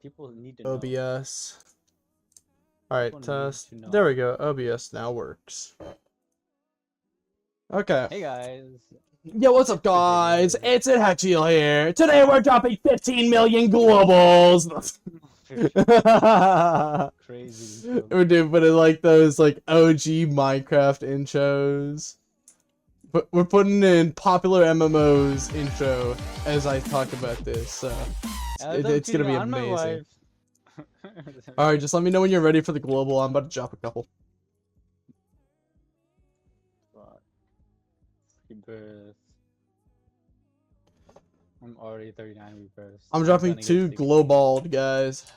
People need to know. OBS. Alright, People need test. to know. There we go. OBS now works. Okay. Hey guys. Yo, what's up, guys? It's Hexiel here. Today we're dropping 15 million globals. Crazy. We're doing putting like those like OG Minecraft intros. But we're putting in popular MMOs intro as I talk about this. So it's gonna be amazing. All right, just let me know when you're ready for the global. I'm about to drop a couple. Rebirth. I'm already 39 rebirths. I'm dropping 2 globald, guys.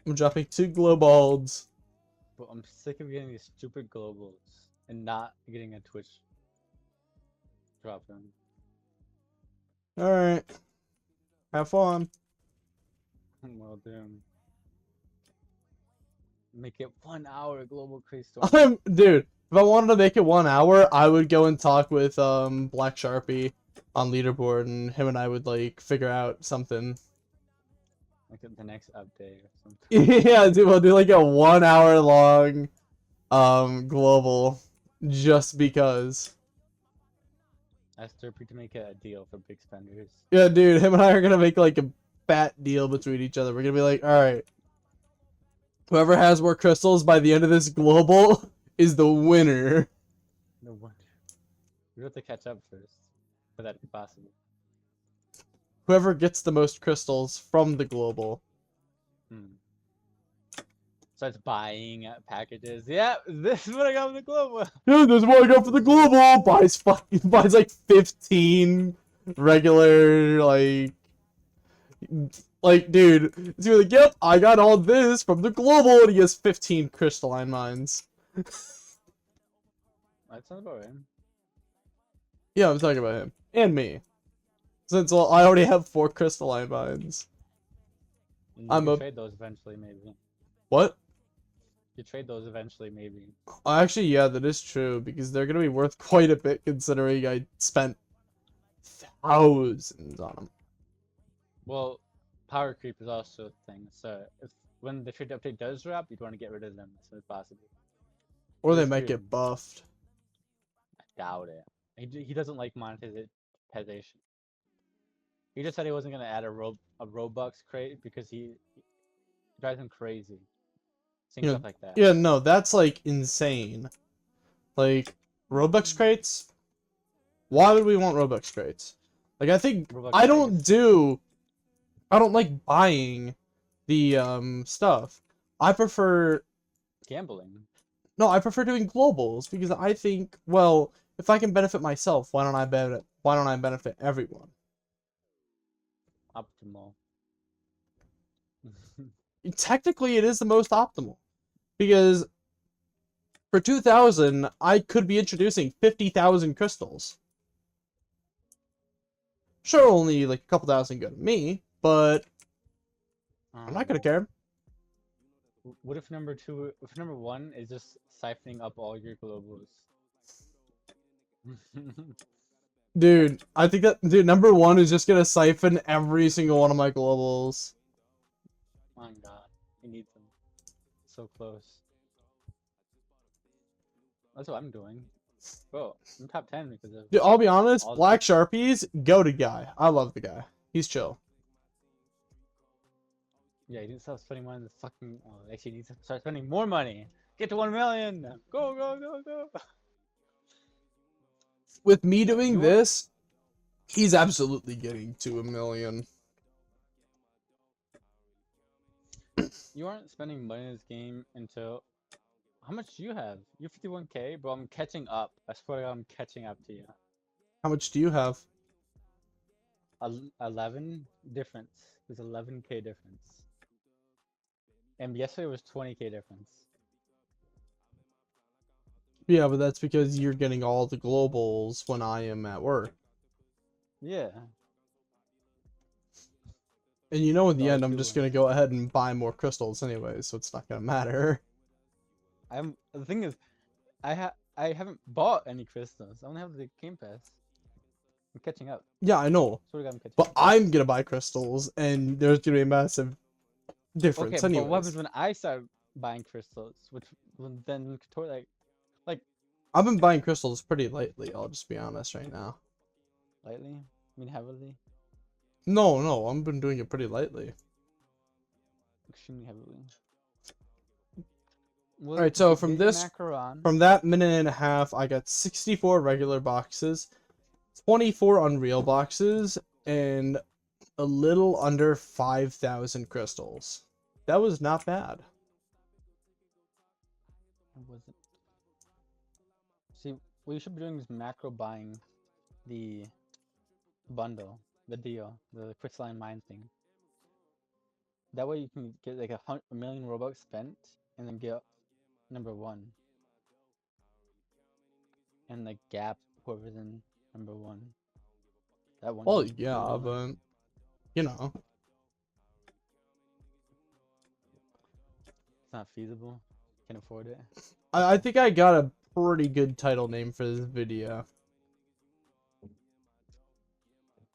I'm dropping 2 globalds. But I'm sick of getting these stupid globals and not getting a Twitch drop them. Alright. Have fun. Well, damn. Make it 1 hour global craze storm. Dude, if I wanted to make it 1 hour, I would go and talk with Black Sharpie on leaderboard, and him and I would like figure out something. Like the next update or something. Yeah, dude, we'll do like a 1 hour long global just because. Ask Derpy to make a deal for big spenders. Yeah, dude, him and I are gonna make like a fat deal between each other. We're gonna be like, alright, whoever has more crystals by the end of this global is the winner. No wonder. We have to catch up first, for that to be possible. Whoever gets the most crystals from the global. Starts buying packages. Yeah, this is what I got from the global. Yeah, this is what I got for the global. Buys like 15 regular like dude. It's gonna be like, yep, I got all this from the global, and he has 15 crystalline mines. That sounds about right. Yeah, I'm talking about him and me. Since well, I already have 4 crystalline mines. You trade those eventually, maybe. What? You trade those eventually, maybe. Actually, yeah, that is true, because they're gonna be worth quite a bit considering I spent thousands on them. Well, power creep is also a thing. So when the trade update does drop, you'd want to get rid of them as soon as possible. Or they might get buffed. I doubt it. He doesn't like monetization. He just said he wasn't gonna add a Robux crate because he drives him crazy. Saying stuff like that. Yeah, no, that's like insane. Like Robux crates? Why would we want Robux crates? Like I think I don't like buying the stuff. I prefer gambling. No, I prefer doing globals because I think, well, if I can benefit myself, why don't I benefit everyone? Optimal. Technically, it is the most optimal. Because for 2,000, I could be introducing 50,000 crystals. Sure, only like a couple thousand go to me, but I'm not gonna care. What if number 1 is just siphoning up all your globals? Dude, I think that number 1 is just gonna siphon every single one of my globals. My God, he needs them. So close. That's what I'm doing. Bro, I'm top 10 because of. Dude, I'll be honest, Black Sharpie's go-to guy. I love the guy. He's chill. Yeah, he didn't stop spending money on the fucking. Oh, actually, he needs to start spending more money. Get to 1 million. Go, go, go, go. With me doing this, he's absolutely getting to 1 million. You aren't spending money in this game until. How much do you have? You're 51k, bro. I'm catching up. I swear to God, I'm catching up to you. How much do you have? 11 difference. There's 11k difference. And yesterday was 20k difference. Yeah, but that's because you're getting all the globals when I am at work. Yeah. And you know, in the end, I'm just gonna go ahead and buy more crystals anyway, so it's not gonna matter. The thing is, I haven't bought any crystals. I only have the game pass. I'm catching up. Yeah, I know. Swear to God, I'm catching But up. I'm gonna buy crystals, and there's gonna be a massive difference. Okay, but what happens Anyways, when I start buying crystals? Which will then like I've been buying crystals pretty lately. I'll just be honest right now. lightly? I mean heavily? No, I've been doing it pretty lightly. Extremely heavily. All Well, right, so get your macro on. from that minute and a half, I got 64 regular boxes, 24 Unreal boxes, and a little under 5,000 crystals. That was not bad. It wasn't. See, what you should be doing is macro buying the bundle, the deal, the crystalline mine thing. That way you can get like a million Robux spent and then get number one. And like gap whoever's in number one. That one. Well, Million, yeah, 2 million. but you know, It's not feasible. Can't afford it. I think I got a pretty good title name for this video.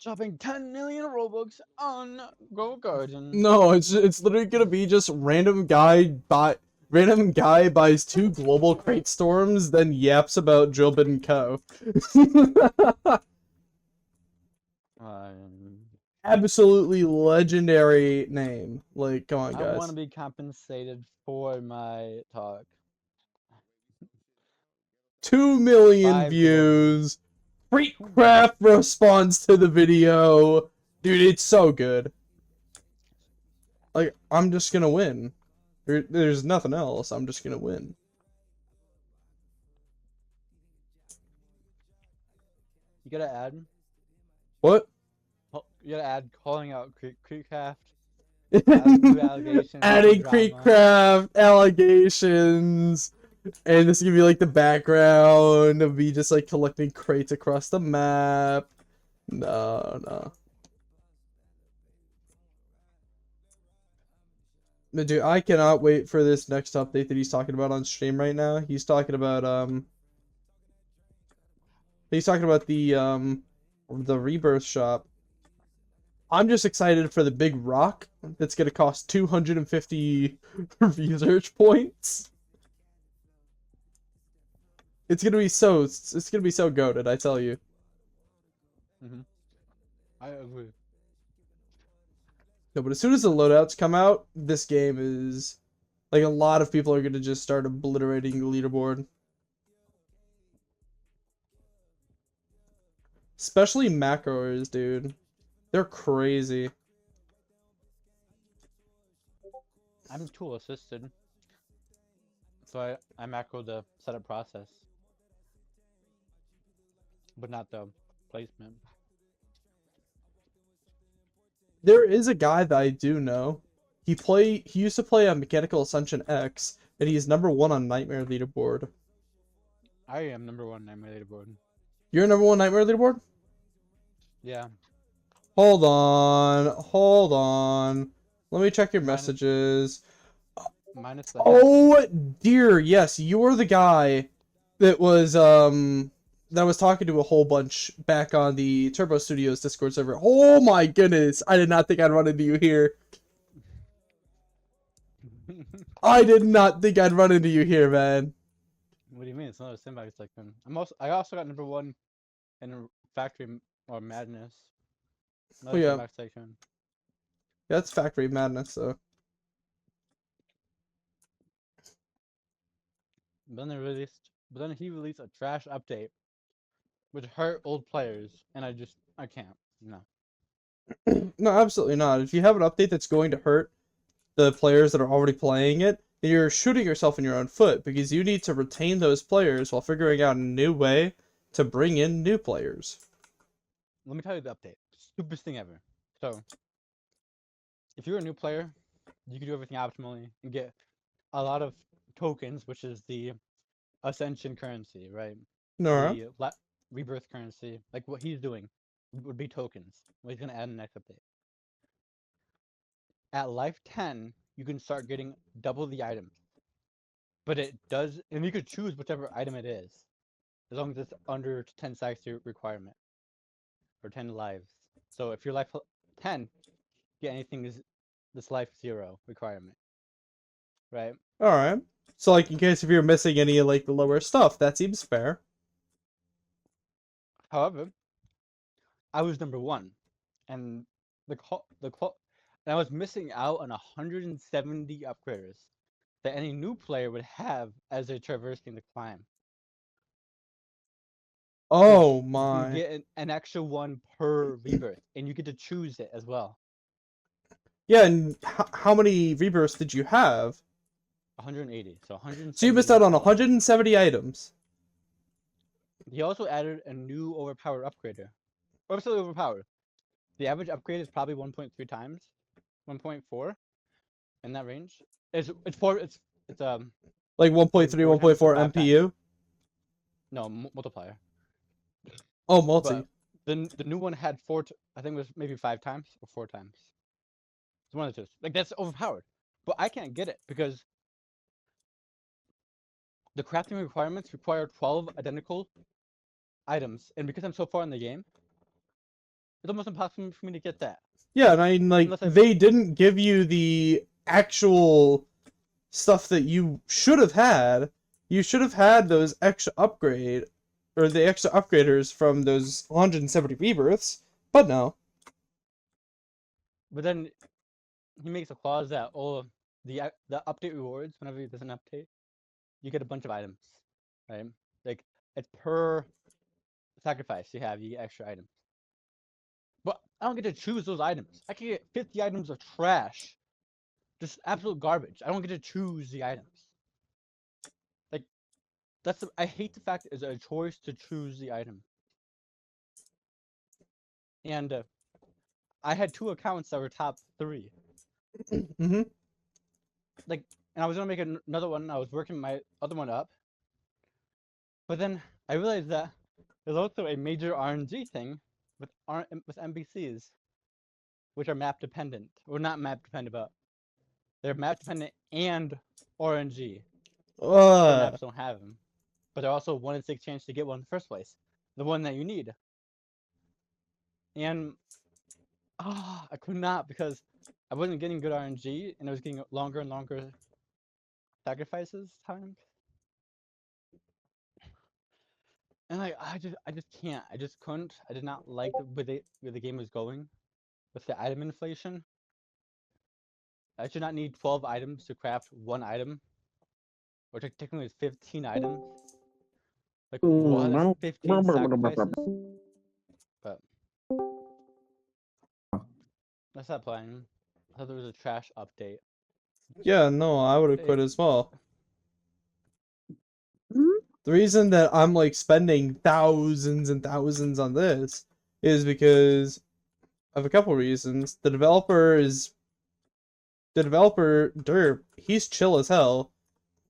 Dropping 10 million Robux on Go Garden. No, it's literally gonna be just random guy buys 2 global crate storms, then yaps about Drillbit and Co. Absolutely legendary name. Like, come on, I want guys. to be compensated for my talk. 2 million 5 views. Freak Craft responds to the video. Dude, it's so good. Like, I'm just gonna win. There's nothing else. I'm just gonna win. You gotta add. What? You gotta add calling out Creekcraft. Allegations. Adding Drama. Creekcraft allegations. And this is gonna be like the background of me just like collecting crates across the map. No. But dude, I cannot wait for this next update that he's talking about on stream right now. He's talking about the rebirth shop. I'm just excited for the big rock that's gonna cost 250 research points. It's gonna be so goated, I tell you. I agree. No, but as soon as the loadouts come out, this game is like a lot of people are gonna just start obliterating the leaderboard. Especially macros, dude. They're crazy. I'm tool assisted. So I macro the setup process. But not the placement. There is a guy that I do know. He used to play on Mechanical Ascension X, and he's #1 on Nightmare leaderboard. I am #1 Nightmare leaderboard. You're #1 Nightmare leaderboard? Yeah. Hold on. Let me check your messages. Minus the Oh dear, yes, you're the guy that was talking to a whole bunch back on the Turbo Studios Discord server. Oh my goodness, I did not think I'd run into you here. I did not think I'd run into you here, man. What do you mean? It's not a sandbox section. I also got #1 in Factory or Madness. Another sandbox section. Yeah, that's Factory Madness, though. But then he released a trash update, which hurt old players, and I can't. No. No, absolutely not. If you have an update that's going to hurt the players that are already playing it, then you're shooting yourself in your own foot, because you need to retain those players while figuring out a new way to bring in new players. Let me tell you the update. Stupidest thing ever. So, if you're a new player, you can do everything optimally and get a lot of tokens, which is the Ascension currency, right? No. The rebirth currency, like what he's doing, would be tokens. What he's gonna add in the next update. At life 10, you can start getting double the items. But it does, and you could choose whichever item it is, as long as it's under 10 stacks to requirement. or 10 lives. So if you're life 10, get anything is this life 0 requirement, right? All right. So like in case if you're missing any of like the lower stuff, that seems fair. However, I was number 1, and and I was missing out on 170 upgraders that any new player would have as they're traversing the climb, which Oh you can my. get an extra one per rebirth, and you get to choose it as well. Yeah, and how many rebirths did you have? 180, so So you 170 missed out on missed out. 170 items. He also added a new overpowered upgrader. Or still overpowered. The average upgrade is probably 1.3 times, 1.4 in that range. It's Like maybe 1.3, 4 times to 1.4 5 times. MPU. No, multiplier. Oh, multi. But the new one had I think it was maybe 5 times or 4 times. It's one of the two. Like that's overpowered. But I can't get it because the crafting requirements require 12 identical items, and because I'm so far in the game, it's almost impossible for me to get that. Yeah, and I mean, like, Unless I they didn't give you the actual stuff that you should have had. You should have had those extra upgrade, or the extra upgraders from those 170 rebirths, but no. But then he makes a clause that the update rewards, whenever there's an update, you get a bunch of items, right? Like it's per sacrifice you get extra items. But I don't get to choose those items. I can get 50 items of trash, just absolute garbage. I don't get to choose the items. Like I hate the fact that it's a choice to choose the item. And I had 2 accounts that were top 3. Mm-hmm. Like, and I was gonna make another one. I was working my other one up, but then I realized that there's also a major RNG thing with NPCs, which are map dependent. Well, not map dependent, but they're map dependent and RNG. Some Uh, maps don't have them, but they're also 1 in 6 chance to get one in the first place, the one that you need. And I could not because I wasn't getting good RNG, and I was getting longer and longer sacrifices times. And like I just can't. I just couldn't. I did not like where the game was going with the item inflation. I should not need 12 items to craft 1 item, or technically 15 items. Like what? That's 15 sacrifices. But that's not playing. I thought there was a trash update. yeah, no, I would have quit It, as well. The reason that I'm like spending thousands and thousands on this is because of a couple reasons. Derp, he's chill as hell.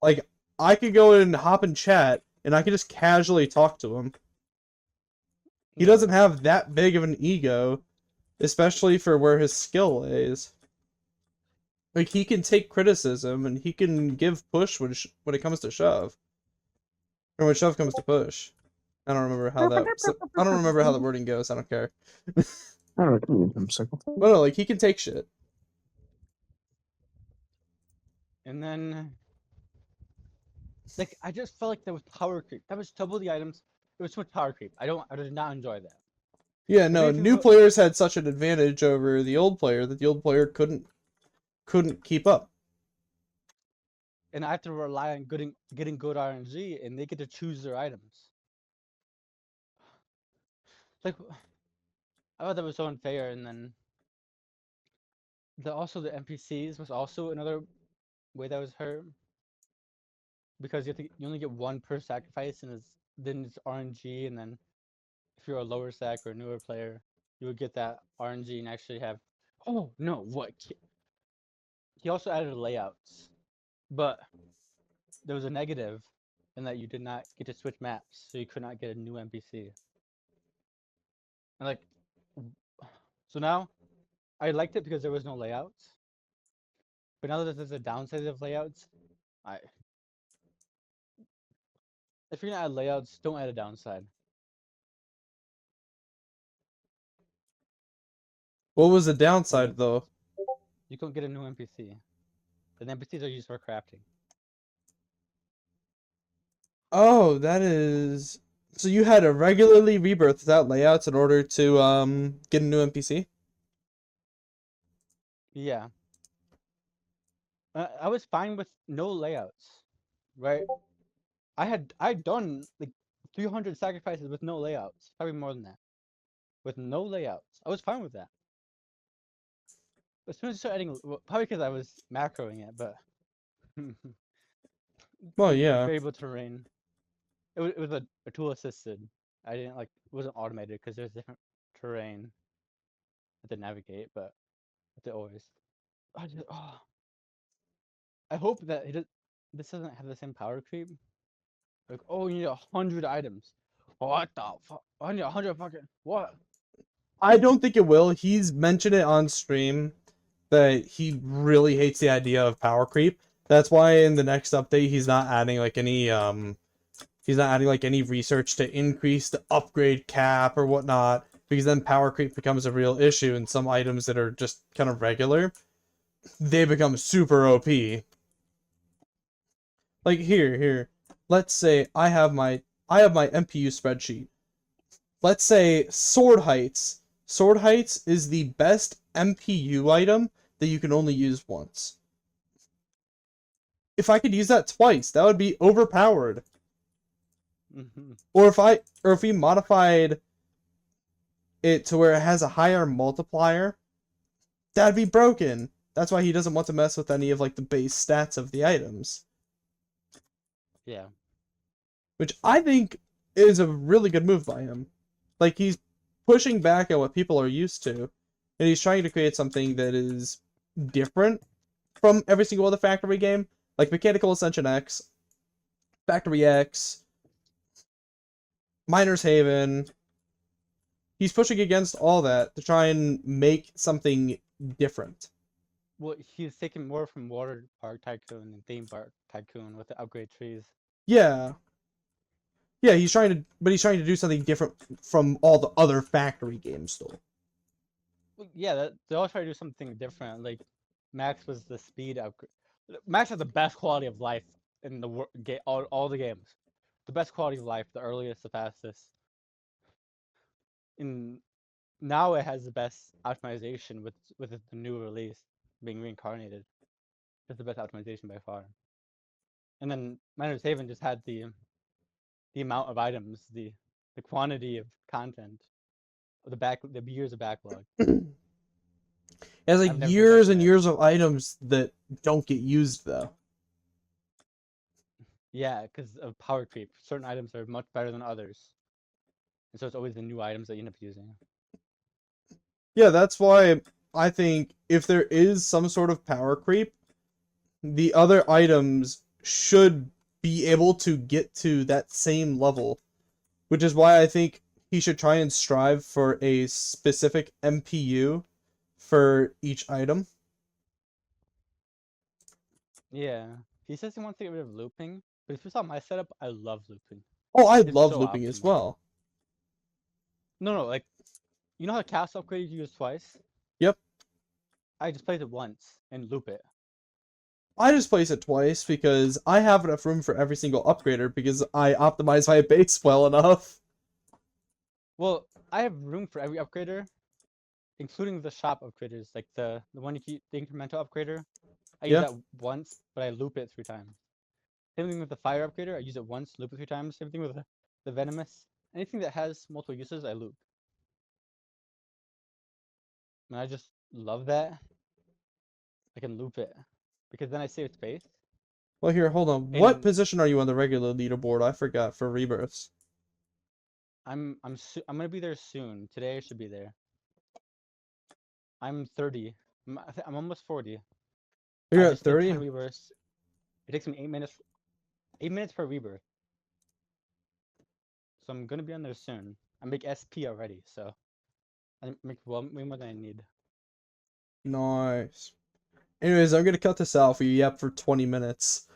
Like, I could go and hop in chat and I could just casually talk to him. He yeah. doesn't have that big of an ego, especially for where his skill lays. Like, he can take criticism and he can give push when it comes to shove, or when shove comes to push. I don't remember how that. I don't remember how the wording goes. I don't care. But no, like he can take shit. And then like I just felt like there was power creep. That was double the items. It was too much power creep. I did not enjoy that. Yeah, If no, anything, new players had such an advantage over the old player that the old player couldn't keep up. and I have to rely on getting good RNG, and they get to choose their items. Like I thought that was so unfair. And then the NPCs was also another way that was hurt because you only get 1 per sacrifice, and it's RNG, and then if you're a lower sac or a newer player, you would get that RNG and actually have. Oh no! What? He also added layouts, but there was a negative in that you did not get to switch maps, so you could not get a new NPC. And like, so now I liked it because there was no layouts, but now that there's a downside of layouts, I if you're gonna add layouts, don't add a downside. What was the downside though? You couldn't get a new NPC. The NPCs are used for crafting. Oh, that is. So you had to regularly rebirth without layouts in order to get a new NPC? Yeah. I was fine with no layouts, right? I'd done like 300 sacrifices with no layouts, probably more than that, with no layouts. I was fine with that. As soon as I started adding, well, probably because I was macroing it, but Well, the yeah. variable terrain, it was a tool assisted. I didn't like it wasn't automated because there's different terrain to navigate, but it's always. I hope that this doesn't have the same power creep. Like, oh, you need 100 items. What the fuck? I need 100 fucking what? I don't think it will. He's mentioned it on stream that he really hates the idea of power creep. That's why in the next update he's not adding like any research to increase the upgrade cap or whatnot, because then power creep becomes a real issue and some items that are just kind of regular, they become super OP. Like here. Let's say I have my MPU spreadsheet. Let's say sword heights. Sword heights is the best MPU item that you can only use once. If I could use that twice, that would be overpowered. Or if we modified it to where it has a higher multiplier, that'd be broken. That's why he doesn't want to mess with any of like the base stats of the items. Yeah. Which I think is a really good move by him. Like, he's pushing back at what people are used to, and he's trying to create something that is different from every single other Factory game. Like Mechanical Ascension X, Factory X, Miner's Haven. He's pushing against all that to try and make something different. Well, he's taking more from Water Park Tycoon and Theme Park Tycoon with the upgrade trees. Yeah. Yeah, he's trying to do something different from all the other Factory games still. Well, yeah, they all try to do something different. Like Max was the speed upgrade. Max has the best quality of life in the all the games. The best quality of life, the earliest, the fastest. And now it has the best optimization with the new release being reincarnated. It's the best optimization by far. And then Miner's Haven just had the amount of items, the quantity of content, the years of backlog. It has like I've never seen that years so and bad. years of items that don't get used though. Yeah, because of power creep. Certain items are much better than others, and so it's always the new items that you end up using. Yeah, that's why I think if there is some sort of power creep, the other items should be able to get to that same level, which is why I think he should try and strive for a specific MPU for each item. Yeah, he says he wants to get rid of looping, but if you saw my setup, I love looping. Oh, I It's love so looping as optimal. well. No, like you know how cast upgrade you use twice? Yep. I just place it once and loop it. I just place it twice because I have enough room for every single upgrader because I optimize my base well enough. Well, I have room for every upgrader, including the shop upgraders, like the one you keep the incremental upgrader. I use Yeah. that once, but I loop it 3 times. Same thing with the fire upgrader. I use it once, loop it 3 times. Same thing with the venomous. Anything that has multiple uses, I loop. And I just love that. I can loop it because then I save space. Well, here, hold on. What And position are you on the regular leaderboard? I forgot for rebirths. I'm gonna be there soon. Today I should be there. I'm 30. I'm almost 40. I You're at just did 10 30? rebirths. It takes me 8 minutes. 8 minutes per rebirth. So I'm gonna be on there soon. I make SP already, so I make way more than I need. Nice. Anyways, I'm gonna cut this out for you. Yep, for 20 minutes.